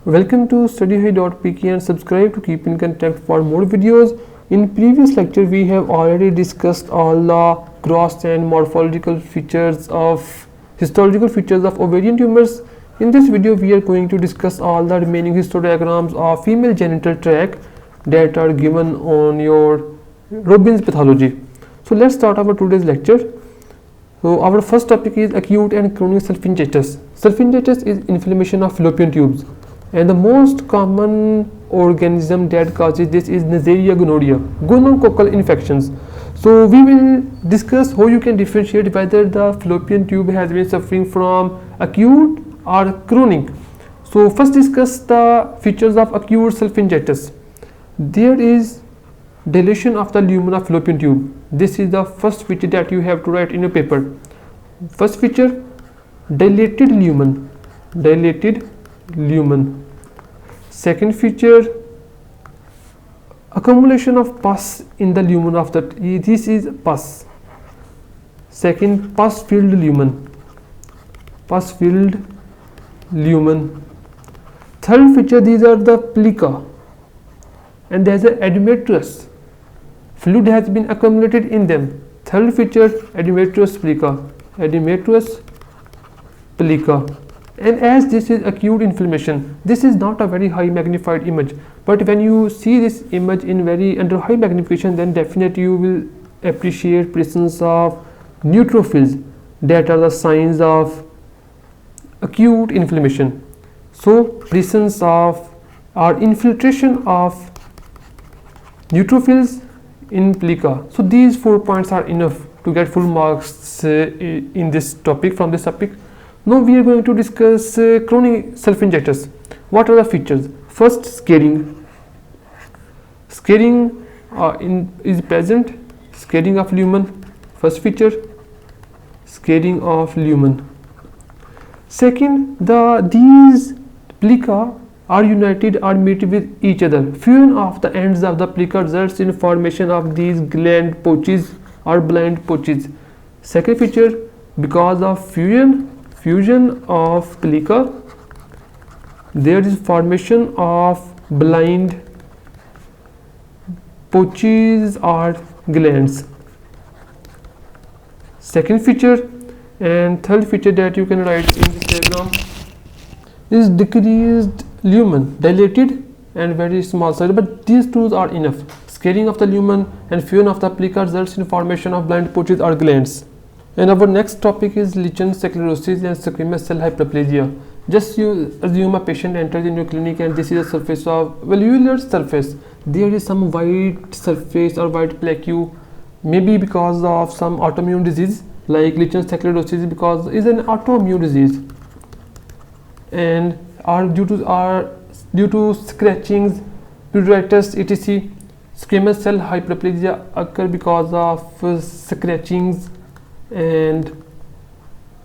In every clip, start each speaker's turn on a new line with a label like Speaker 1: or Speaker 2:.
Speaker 1: Welcome to studyhi.pk and subscribe to keep in contact for more videos. In previous lecture we have already discussed all the gross and morphological features of histological features of ovarian tumors. In this video we are going to discuss all the remaining histodiagrams of female genital tract that are given on your Robbins pathology. So let's start our today's lecture. So our first topic is acute and chronic salpingitis. Salpingitis is inflammation of fallopian tubes, and the most common organism that causes this is Neisseria gonorrhea, gonococcal infections. So we will discuss how you can differentiate whether the fallopian tube has been suffering from acute or chronic. So first discuss the features of acute salpingitis. There is dilation of the lumen of fallopian tube. This is the first feature that you have to write in your paper. First feature, dilated lumen. Second feature, accumulation of pus in the lumen of the, this is pus. Second, pus filled lumen. Third feature, these are the plica, and there is a admetrous. Fluid has been accumulated in them. Third feature, admetrous plica. And as this is acute inflammation, this is not a very high magnified image, but when you see this image in very under high magnification, then definitely you will appreciate presence of neutrophils that are the signs of acute inflammation. So presence of or infiltration of neutrophils in plica. So these 4 points are enough to get full marks in this topic, from this topic. Now we are going to discuss chronic salpingitis. What are the features? First, scarring. Scarring is present. Scarring of lumen. First feature, scarring of lumen. Second, these plica are united or meet with each other. Fusion of the ends of the plica results in formation of these gland pouches or blind pouches. Second feature, because of fusion of plica, there is formation of blind pouches or glands. Second feature, and third feature that you can write in this diagram is decreased lumen, dilated and very small size, but these two are enough. Scarring of the lumen and fusion of the plica results in formation of blind pouches or glands. And our next topic is lichen sclerosis and squamous cell hyperplasia. Just you assume a patient enters in your clinic and this is a surface of valvular surface. There is some white surface or white plaque, maybe because of some autoimmune disease like lichen sclerosis, because is an autoimmune disease, and are due to scratchings, pruritus, etc. Squamous cell hyperplasia occur because of scratchings and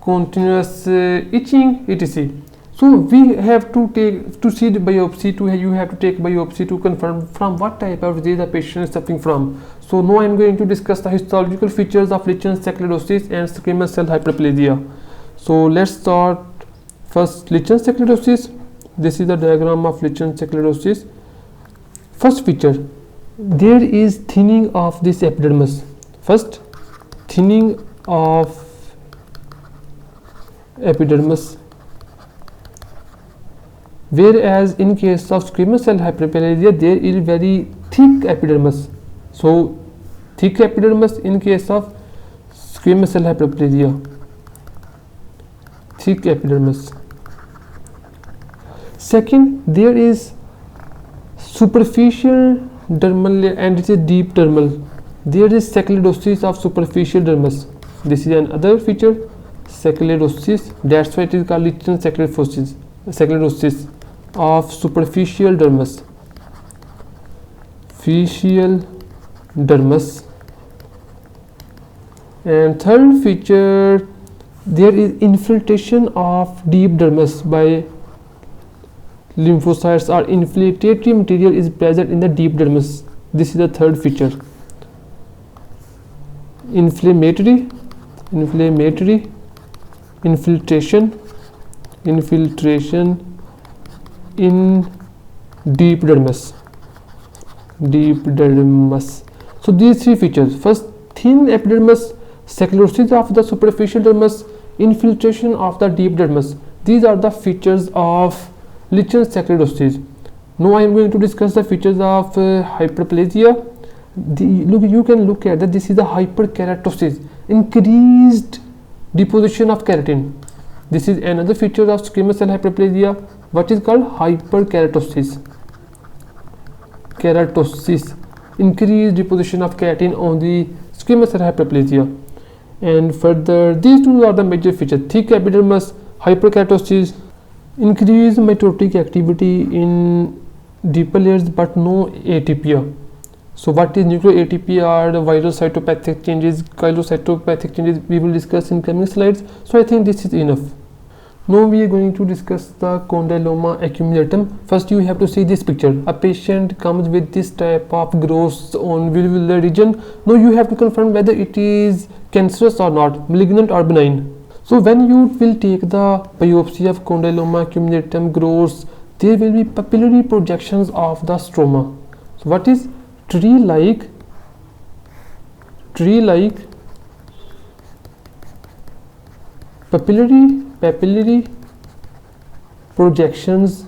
Speaker 1: continuous itching, etc. So we have to see the biopsy. You have to take biopsy to confirm from what type of disease the patient is suffering from. So now I am going to discuss the histological features of lichen sclerosis and squamous cell hyperplasia. So let's start. First, lichen sclerosis. This is the diagram of lichen sclerosis. First feature, there is thinning of this epidermis. First, thinning of epidermis, whereas in case of squamous cell hyperplasia there is very thick epidermis. So thick epidermis in case of squamous cell hyperplasia, thick epidermis. Second, there is superficial dermal layer and it is deep dermal. There is sclerosis of superficial dermis. This is another feature, sclerosis. That's why it is called lichen sclerosis of superficial dermis. And third feature, there is infiltration of deep dermis by lymphocytes, or infiltratory material is present in the deep dermis. This is the third feature. Infiltration in deep dermis. So these three features: first, thin epidermis, sclerosis of the superficial dermis, infiltration of the deep dermis. These are the features of lichen sclerosis. Now I am going to discuss the features of hyperplasia. You can look at that. This is the hyperkeratosis, increased deposition of keratin. This is another feature of squamous cell hyperplasia, what is called hyperkeratosis. Increased deposition of keratin on the squamous cell hyperplasia. And further, these two are the major features: thick epidermis, hyperkeratosis, increased mitotic activity in deeper layers but no atypia. So what is nuclear atypia are the viral cytopathic changes, chylomicropathic changes. We will discuss in coming slides. So I think this is enough. Now we are going to discuss the condyloma accumulatum. First you have to see this picture. A patient comes with this type of growths on vulvar region. Now you have to confirm whether it is cancerous or not, malignant or benign. So when you will take the biopsy of condyloma accumulatum growths, there will be papillary projections of the stroma. So what is tree-like papillary projections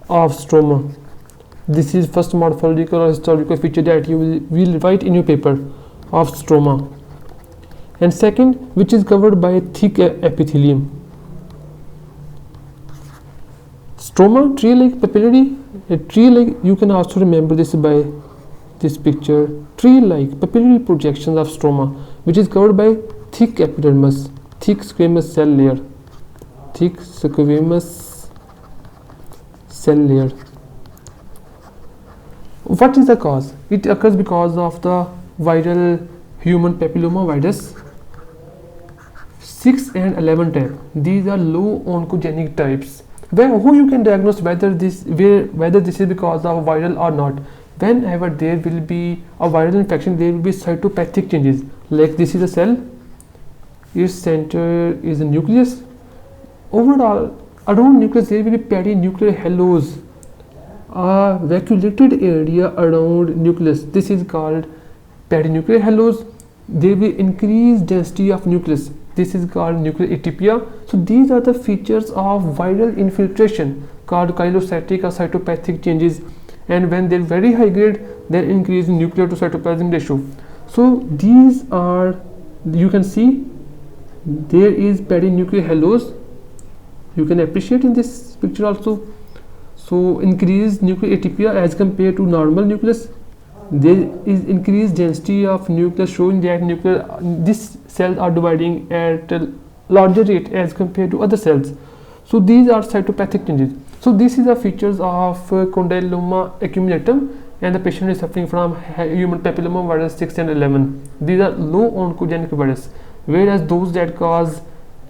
Speaker 1: of stroma. This is first morphological or histological feature that you will write in your paper of stroma. And second, which is covered by thick epithelium. Stroma, tree-like papillary, a tree-like, you can also remember this by this picture, tree-like papillary projections of stroma, which is covered by thick epidermis, thick squamous cell layer, What is the cause? It occurs because of the viral human papillomavirus 6 and 11 type. These are low oncogenic types. Who you can diagnose whether this is because of viral or not. Whenever there will be a viral infection, there will be cytopathic changes. Like this is a cell, its center is a nucleus. Overall, around nucleus there will be perinuclear halos, a vacuolated area around nucleus. This is called perinuclear halos. There will be increased density of nucleus. This is called nuclear atypia. So these are the features of viral infiltration called chylomicrocytic or cytopathic changes, and when they're very high grade, then increase in nuclear to cytoplasm ratio. So these are, you can see there is perinuclear halos. You can appreciate in this picture also. So increased nuclear atypia as compared to normal nucleus. There is increased density of nucleus, showing that these cells are dividing at a larger rate as compared to other cells. So these are cytopathic changes. So this is the features of condyloma accumulatum, and the patient is suffering from human papillomavirus 6 and 11. These are low oncogenic virus, whereas those that cause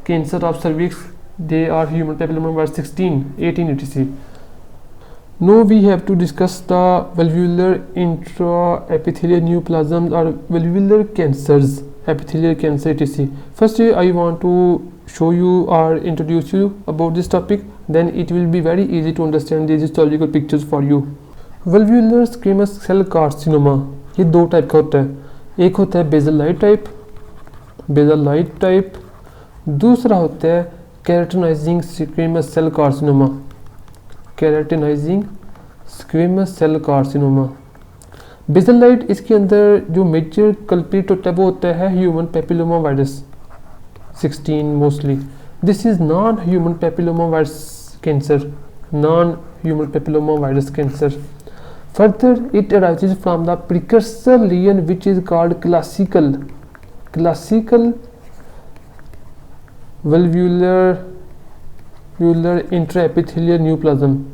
Speaker 1: cancer of cervix, they are human papillomavirus 16, 18 etc. Now we have to discuss the valvular intraepithelial neoplasms or valvular cancers, epithelial cancer etc. First I want to show you or introduce you about this topic, then it will be very easy to understand these histological pictures for you. Valvular squamous cell carcinoma, ये दो type का होता है. एक होता है बेज़लाइट type, दूसरा होता है keratinising squamous cell carcinoma. Keratinising squamous cell carcinoma. बेज़लाइट, इसके अंदर जो मेजर कल्प्रिट होता है वो होता है human papilloma virus 16 mostly. This is non human papilloma virus cancer, non-human papilloma virus cancer. Further, it arises from the precursor lesion which is called classical valvular intraepithelial neoplasm.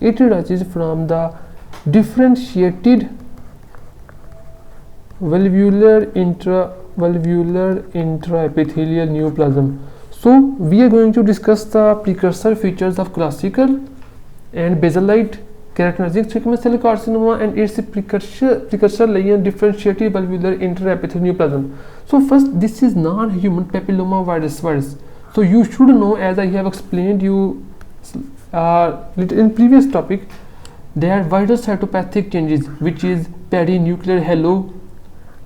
Speaker 1: It arises from the differentiated valvular intraepithelial neoplasm. So we are going to discuss the precursor features of classical and basal-like keratinizing squamous cell carcinoma and its precursor lesion differentiated valvular intraepithelial neoplasm. So first, this is non-human papilloma virus. So you should know, as I have explained you in previous topic, there are vital cytopathic changes, which is perinuclear halo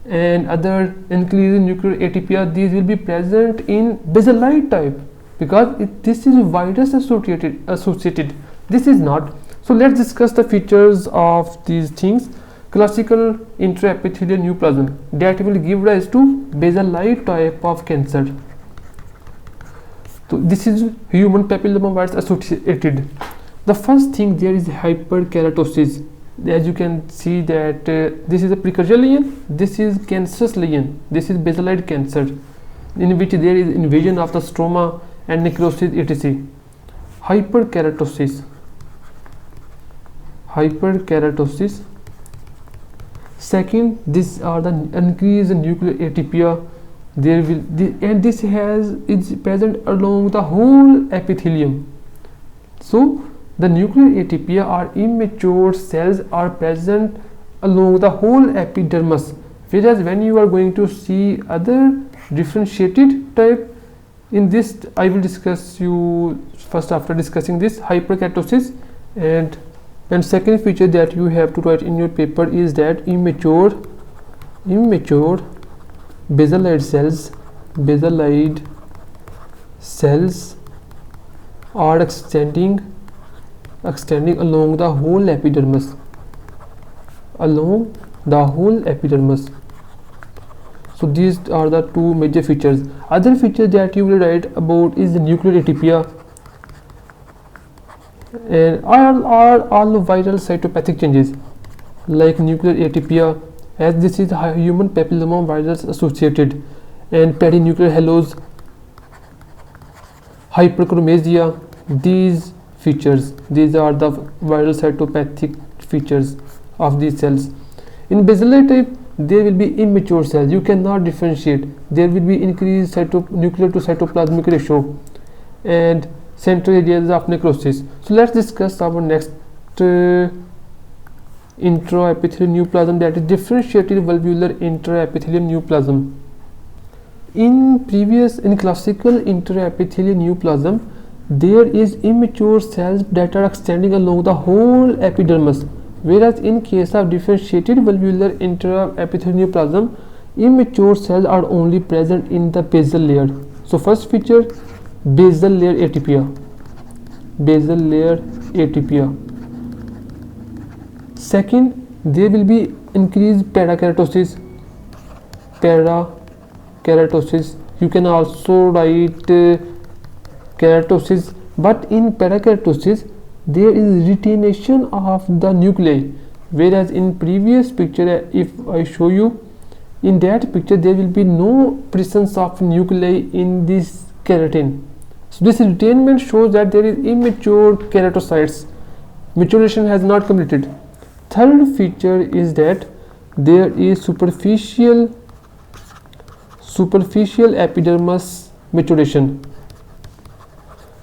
Speaker 1: and other increase in nuclear atypia. These will be present in basalite type because this is virus associated. This is not. So let's discuss the features of these things. Classical intraepithelial neoplasm that will give rise to basalite type of cancer. So this is human papillomavirus associated. The first thing, there is hyperkeratosis. As you can see that this is a precursor lesion, this is cancerous lesion, this is basalite cancer, in which there is invasion of the stroma and necrosis etc. Hyperkeratosis. Second, these are the increase in nuclear atypia. There will and this is present along the whole epithelium. So the nuclear atypia or immature cells are present along the whole epidermis, whereas when you are going to see other differentiated type, in this I will discuss you first after discussing this hyperkeratosis. And second feature that you have to write in your paper is that immature basalite cells are extending along the whole epidermis. So these are the two major features. Other features that you will write about is the nuclear atypia and all viral cytopathic changes like nuclear atypia, as this is human papillomavirus associated, and perinuclear halos, hyperchromasia. These are the viral cytopathic features of these cells. In basalite type, there will be immature cells, you cannot differentiate. There will be increased nuclear to cytoplasmic ratio and central areas of necrosis. So let's discuss our next intraepithelial neoplasm, that is differentiated valvular intraepithelial neoplasm. In classical intraepithelial neoplasm, there is immature cells that are extending along the whole epidermis, whereas in case of differentiated valvular intraepithelial neoplasm, immature cells are only present in the basal layer. So first feature, basal layer atypia. Second, there will be increased parakeratosis. You can also write keratosis, but in parakeratosis there is retention of the nuclei, whereas in previous picture, if I show you, in that picture there will be no presence of nuclei in this keratin. So this retainment shows that there is immature keratocytes, maturation has not completed. Third feature is that there is superficial epidermis maturation,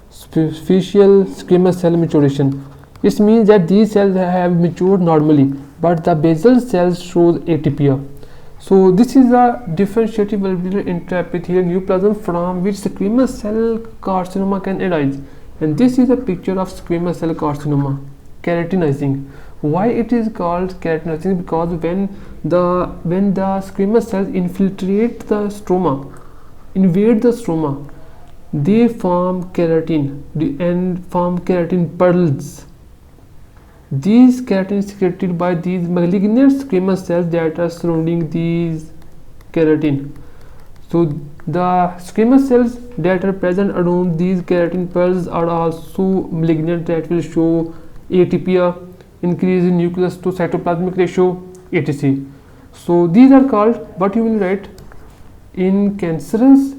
Speaker 1: superficial squamous cell maturation. It means that these cells have matured normally, but the basal cells shows atypia. So this is a differentiated valvular intraepithelial neoplasm from which squamous cell carcinoma can arise, and this is a picture of squamous cell carcinoma keratinizing. Why it is called keratinizing? Because when the squamous cells infiltrate the stroma, invade the stroma, they form keratin and form keratin pearls. These keratin is secreted by these malignant squamous cells that are surrounding these keratin. So the squamous cells that are present around these keratin pearls are also malignant, that will show atypia, increase in nucleus to cytoplasmic ratio, etc. So these are called, what you will write in cancerous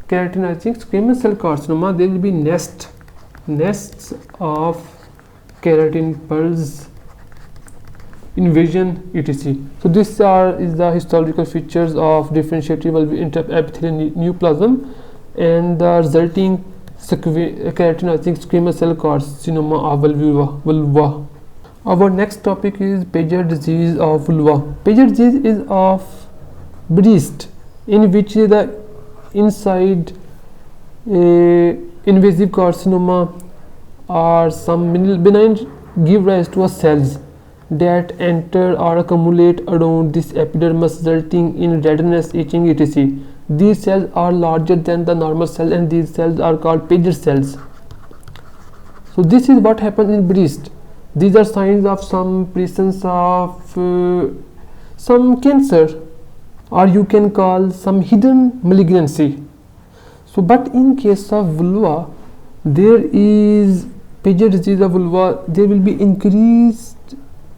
Speaker 1: keratinizing squamous cell carcinoma, there will be nests of keratin pearls, invasion, etc. So this is the histological features of differentiated valvular intraepithelial neoplasm and the resulting keratinizing squamous cell carcinoma of vulva. Our next topic is Paget disease of vulva. Paget disease is of breast, in which the inside invasive carcinoma or some benign give rise to cells that enter or accumulate around this epidermis, resulting in redness, itching, etc. These cells are larger than the normal cell, and these cells are called Paget cells. So this is what happens in breast. These are signs of some presence of some cancer, or you can call some hidden malignancy. So but in case of vulva, there is Paget disease of vulva, there will be increased,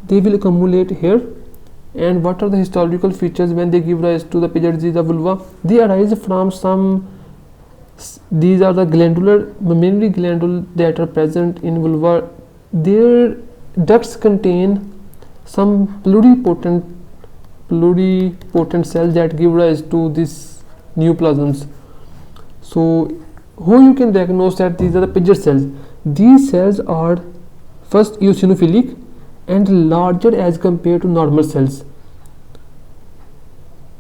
Speaker 1: they will accumulate here. And what are the histological features when they give rise to the Paget disease of vulva? They arise from some, these are the glandular, mammary glandule that are present in vulva. Their ducts contain some pluripotent cells that give rise to this neoplasms. So how you can diagnose that these are the Paget cells? These cells are first eosinophilic and larger as compared to normal cells.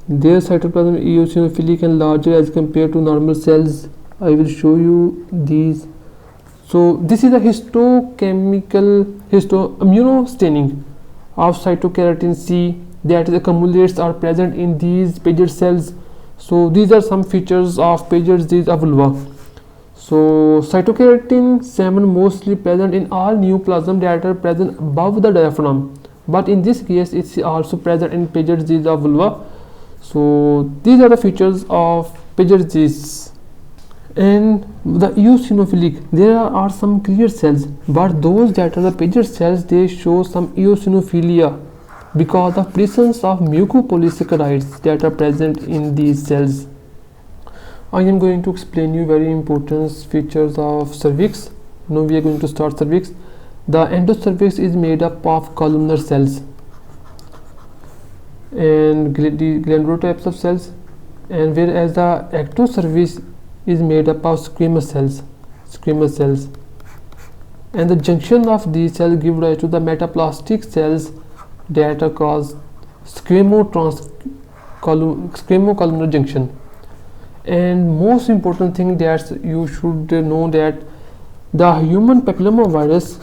Speaker 1: Their cytoplasm eosinophilic and larger as compared to normal cells. I will show you these. So this is a immunostaining of cytokeratin C that accumulates or present in these Paget cells. So these are some features of Paget disease of vulva. So cytokeratin 7 mostly present in all neoplasm that are present above the diaphragm, but in this case it's also present in Paget disease of vulva. So these are the features of Paget disease. And the eosinophilic, there are some clear cells, but those that are the Paget cells, they show some eosinophilia because of presence of mucopolysaccharides that are present in these cells. I am going to explain you very important features of cervix. Now we are going to start cervix. The endocervix is made up of columnar cells and glandular types of cells, and whereas the ectocervix is made up of squamous cells, and the junction of these cells give rise to the metaplastic cells that are called squamocolumnar junction. And most important thing that you should know that the human papillomavirus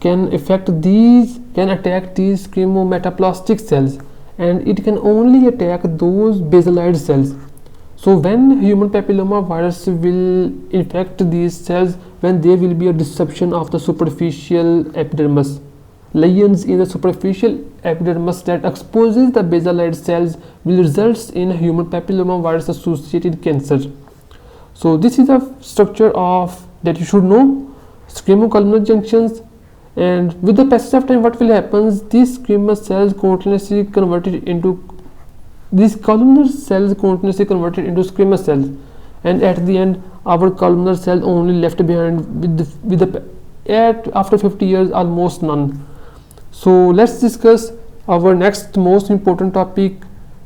Speaker 1: can attack these squamometaplastic cells, and it can only attack those basalide cells. So when human papillomavirus will infect these cells, when there will be a disruption of the superficial epidermis, lesions in the superficial epidermis that exposes the basalide cells will result in human papillomavirus associated cancer. So this is the structure of that you should know, squamocolumnar junctions. And with the passage of time, what will happen? These squamous cells continuously converted into these columnar cells continuously converted into squamous cells, and at the end our columnar cells only left behind after 50 years almost none. So let's discuss our next most important topic,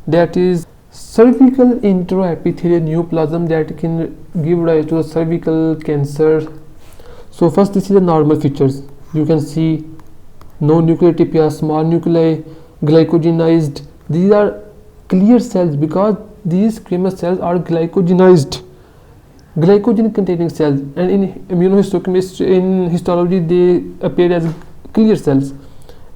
Speaker 1: that is cervical intraepithelial neoplasm that can give rise to a cervical cancer. So first, this is the normal features. You can see no nucleotipia, small nuclei, glycogenized. These are clear cells because these squamous cells are glycogenized, glycogen containing cells, and in immunohistochemistry, in histology, they appear as clear cells.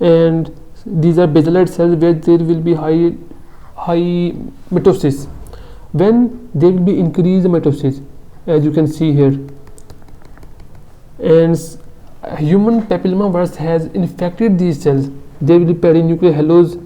Speaker 1: And these are basalide cells where there will be high mitosis. When there will be increased mitosis, as you can see here, and human papillomavirus has infected these cells, there will be perinuclear halos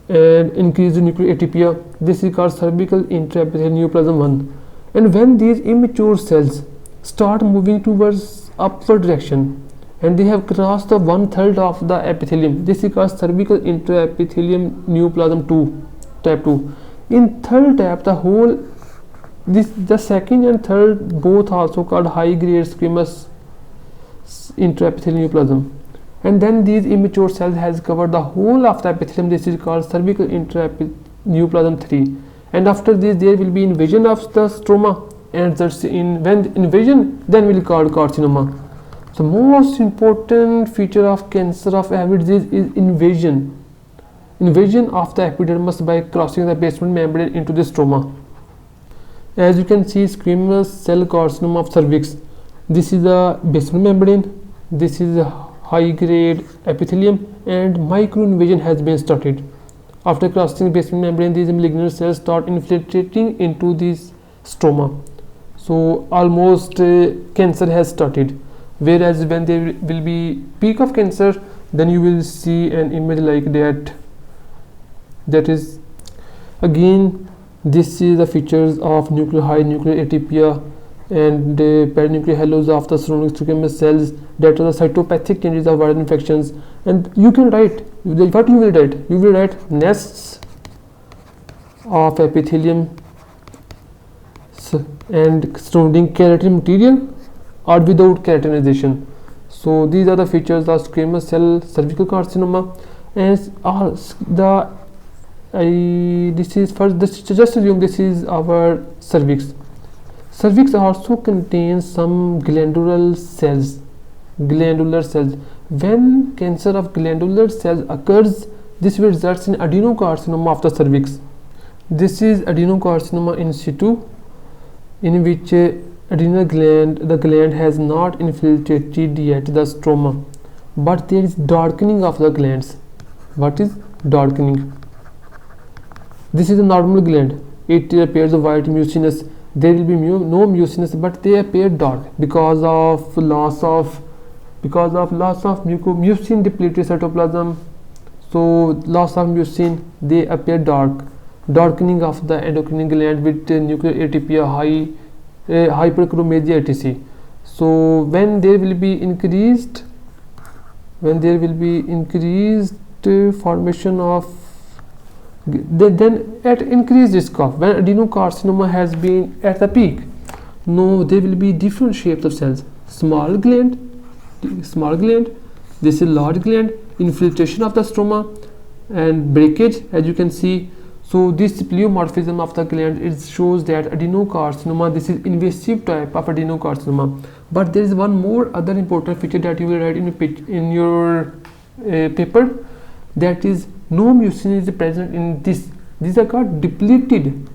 Speaker 1: and increased nuclear atypia. This is called cervical intraepithelial neoplasm 1. And when these immature cells start moving towards upward direction and they have crossed the 1/3 of the epithelium, this is called cervical intraepithelium neoplasm 2, type 2. In third type, the second and third both also called high grade squamous intraepithelial neoplasm, and then these immature cells has covered the whole of the epithelium. This is called cervical intraepithelial neoplasm 3. And after this there will be invasion of the stroma, and when invasion, then will be called carcinoma. The most important feature of cancer of every disease is invasion of the epidermis by crossing the basement membrane into the stroma. As you can see, squamous cell carcinoma of cervix. This is the basement membrane. This is a high grade epithelium, and microinvasion has been started. After crossing basement membrane, these malignant cells start infiltrating into this stroma. So almost cancer has started. Whereas when there will be peak of cancer, then you will see an image like that. That is, again, this is the features of high nuclear atypia and perinuclear halos of the surrounding squamous cells, that are the cytopathic changes of viral infections. And you can write, what you will write? You will write nests of epithelium and surrounding keratin material or without keratinization. So these are the features of squamous cell cervical carcinoma. And this is first, just assume this is our cervix. Cervix also contains some glandular cells. When cancer of glandular cells occurs, this will result in adenocarcinoma of the cervix. This is adenocarcinoma in situ, in which adrenal gland, the gland has not infiltrated yet the stroma, but there is darkening of the glands. What is darkening? This is a normal gland. It appears white mucinous. There will be no mucinous, but they appear dark because of loss of mucin depleted cytoplasm. So loss of mucin, they appear dark. Darkening of the endocrine gland with nuclear atypia, hyperchromasia, etc. So when there will be increased formation of, then at increased risk of, when adenocarcinoma has been at the peak, no, there will be different shapes of cells. Small gland, this is large gland, infiltration of the stroma and breakage, as you can see. So this pleomorphism of the gland, it shows that adenocarcinoma, this is invasive type of adenocarcinoma. But there is one more other important feature that you will write in your paper, that is no mucin is present in this. These are called depleted,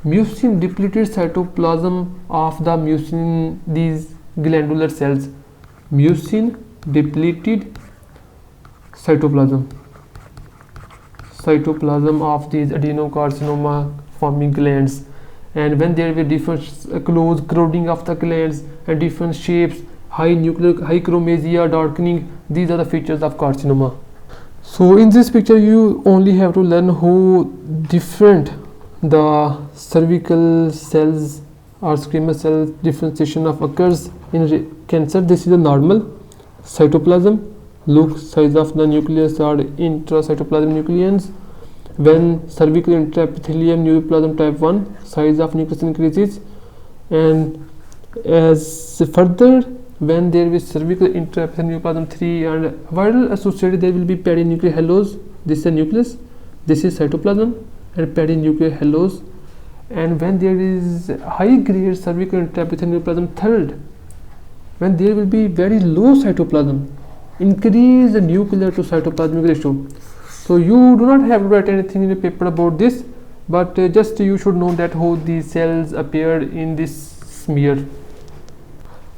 Speaker 1: mucin depleted cytoplasm of the mucin, these glandular cells. Mucin depleted cytoplasm of these adenocarcinoma forming glands. And when there will be different close crowding of the glands and different shapes, high chromasia, darkening, these are the features of carcinoma. So in this picture you only have to learn how different the cervical cells or squamous cell differentiation of occurs in cancer. This is a normal cytoplasm. Look, size of the nucleus or intracytoplasmic nucleons. When cervical intraepithelium neoplasm type 1, size of nucleus increases, and as further, when there is cervical intraepithelial neoplasm 3 and viral associated, there will be perinuclear halos. This is a nucleus, this is cytoplasm and perinuclear halos. And when there is high grade cervical intraepithelial neoplasm third, when there will be very low cytoplasm, increase the nuclear to cytoplasmic ratio. So you do not have to write anything in the paper about this, but just you should know that how these cells appear in this smear.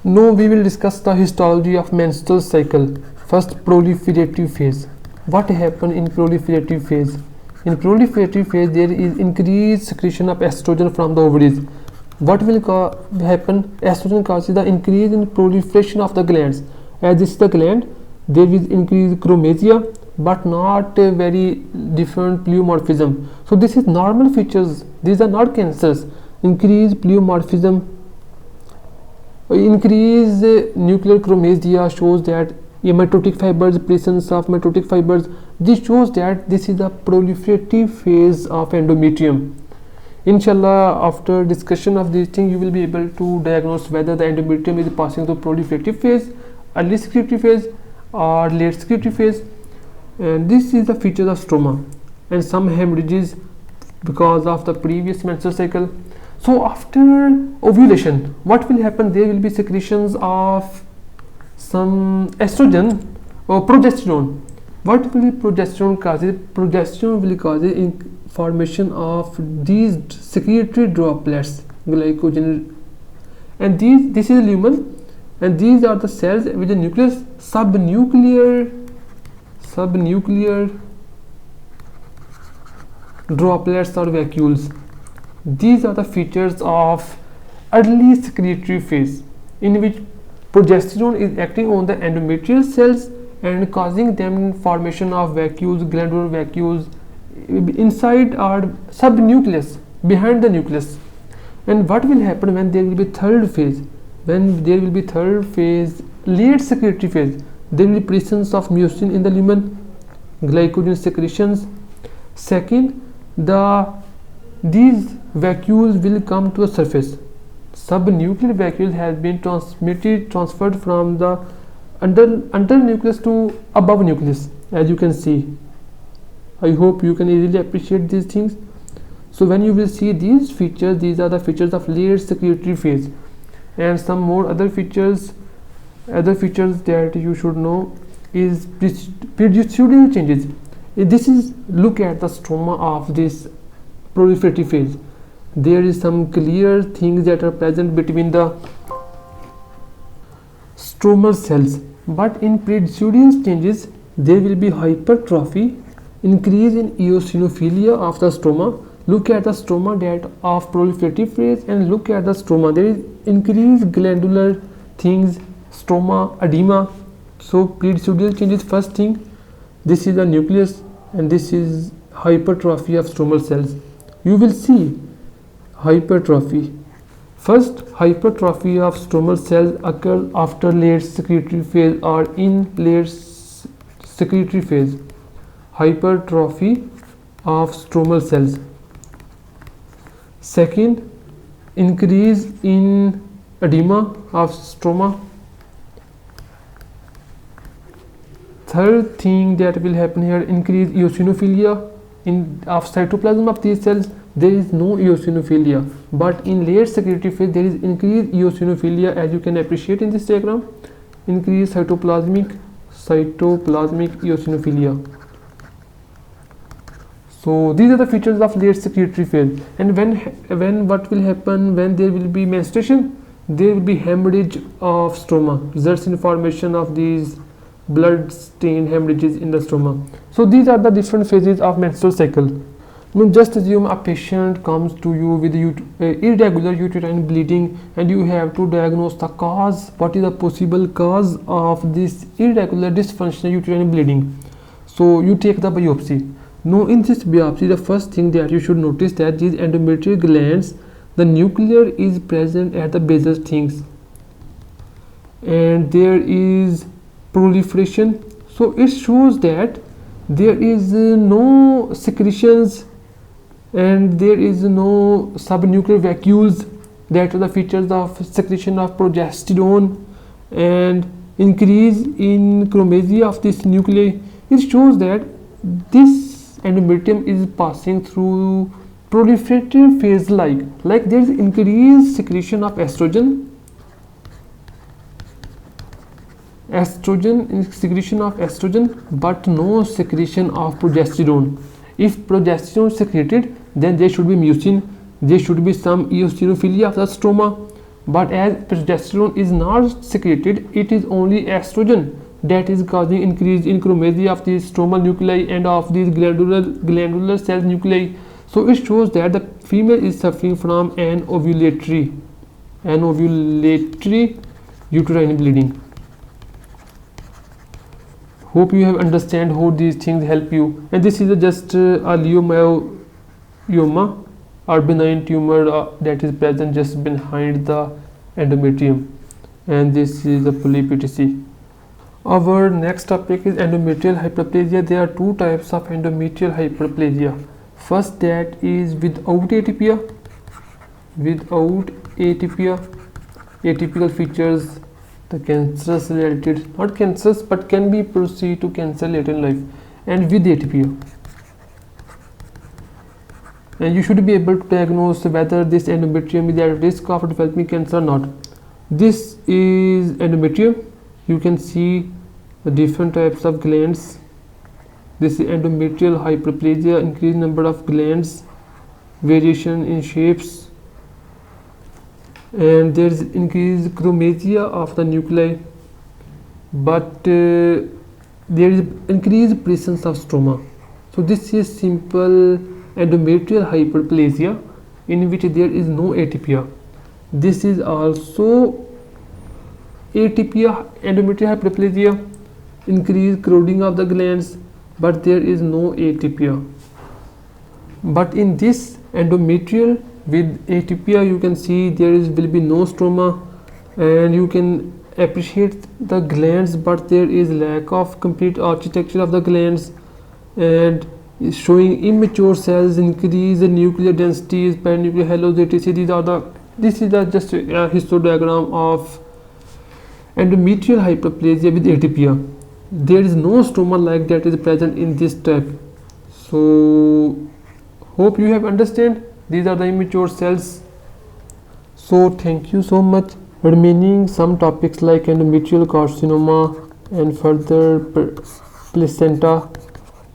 Speaker 1: Now we will discuss the histology of menstrual cycle. First, proliferative phase. What happens in proliferative phase? In proliferative phase, there is increased secretion of estrogen from the ovaries. What will happen? Estrogen causes the increase in proliferation of the glands. As this is the gland, there is increased chromasia, but not a very different pleomorphism. So this is normal features. These are not cancers. Increased pleomorphism, increase nuclear chromasia shows that mitotic fibers, presence of mitotic fibers. This shows that this is the proliferative phase of endometrium. Inshallah, after discussion of these things, you will be able to diagnose whether the endometrium is passing through proliferative phase, early secretory phase, or late secretory phase. And this is the features of stroma and some hemorrhages because of the previous menstrual cycle. So after ovulation, what will happen? There will be secretions of some estrogen or progesterone. What will progesterone cause? Progesterone will cause formation of these secretory droplets glycogen, and this is lumen, and these are the cells with the nucleus. Subnuclear droplets or vacuoles. These are the features of early secretory phase, in which progesterone is acting on the endometrial cells and causing them formation of vacuoles, glandular vacuoles inside our subnucleus, behind the nucleus. And what will happen when there will be third phase? When there will be third phase, late secretory phase, there will be presence of mucin in the lumen, glycogen secretions. Second, these vacuoles will come to the surface. Subnuclear vacuole has been transferred from the under nucleus to above nucleus, as you can see. I hope you can easily appreciate these things. So when you will see these features, these are the features of late secretory phase. And some more other features that you should know is preludial changes. This is, look at the stroma of this proliferative phase. There is some clear things that are present between the stromal cells, but in preludial changes there will be hypertrophy, increase in eosinophilia of the stroma. Look at the stroma that of proliferative phase and look at the stroma. There is increased glandular things, stroma, edema. So preludial changes, first thing, this is the nucleus and this is hypertrophy of stromal cells. You will see hypertrophy. First, hypertrophy of stromal cells occurs after late secretory phase or in late secretory phase. Hypertrophy of stromal cells. Second, increase in edema of stroma. Third thing that will happen here, increase eosinophilia of cytoplasm of these cells. There is no eosinophilia, but in late secretory phase there is increased eosinophilia, as you can appreciate in this diagram. Increased cytoplasmic eosinophilia. So these are the features of late secretory phase. And when what will happen when there will be menstruation? There will be hemorrhage of stroma, results in formation of these blood stained hemorrhages in the stroma. So these are the different phases of menstrual cycle. Now just assume a patient comes to you with irregular uterine bleeding and you have to diagnose the cause. What is the possible cause of this irregular dysfunctional uterine bleeding? So you take the biopsy. Now in this biopsy, the first thing that you should notice that these endometrial glands, the nuclear is present at the basal things and there is proliferation. So it shows that there is no secretions and there is no subnuclear vacuoles, that are the features of secretion of progesterone and increase in chromasia of this nuclei. It shows that this endometrium is passing through proliferative phase, like there is increased secretion of estrogen, but no secretion of progesterone. If progesterone is secreted, then there should be mucin, there should be some eosinophilia of the stroma, but as progesterone is not secreted, it is only estrogen that is causing increase in chromasia of these stromal nuclei and of these glandular cell nuclei. So it shows that the female is suffering from an ovulatory uterine bleeding. Hope you have understand how these things help you. And this is just a leiomyoma or benign tumor that is present just behind the endometrium, and this is the polyp etc. Our next topic is endometrial hyperplasia. There are two types of endometrial hyperplasia. First, that is without atypia. Atypical features, the cancerous related, not cancerous but can be proceed to cancer later in life, and with atypia. And you should be able to diagnose whether this endometrium is at risk of developing cancer or not. This is endometrium. You can see the different types of glands. This is endometrial hyperplasia, increased number of glands, variation in shapes. and there is increased chromasia of the nuclei, but there is increased presence of stroma. So this is simple endometrial hyperplasia in which there is no atypia. This is also atypia, endometrial hyperplasia, increased crowding of the glands, but there is no atypia. But in this endometrial with atypia, you can see will be no stroma, and you can appreciate the glands, but there is lack of complete architecture of the glands, and is showing immature cells, increase in nuclear densities, perinuclear halos, etc. This is just a histodiagram of endometrial hyperplasia with atypia. There is no stroma like that is present in this type. So hope you have understand. These are the immature cells. So thank you so much. Remaining some topics like endometrial carcinoma and further placenta,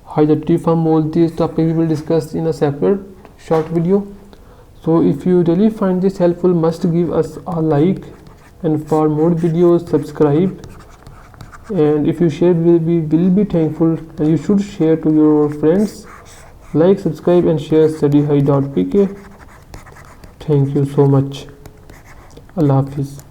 Speaker 1: hydatidiform, all these topics we will discuss in a separate short video. So if you really find this helpful, must give us a like, and for more videos subscribe, and if you share we will be thankful, and you should share to your friends. Like, subscribe and share studyhigh.pk. Thank you so much. Allah Hafiz.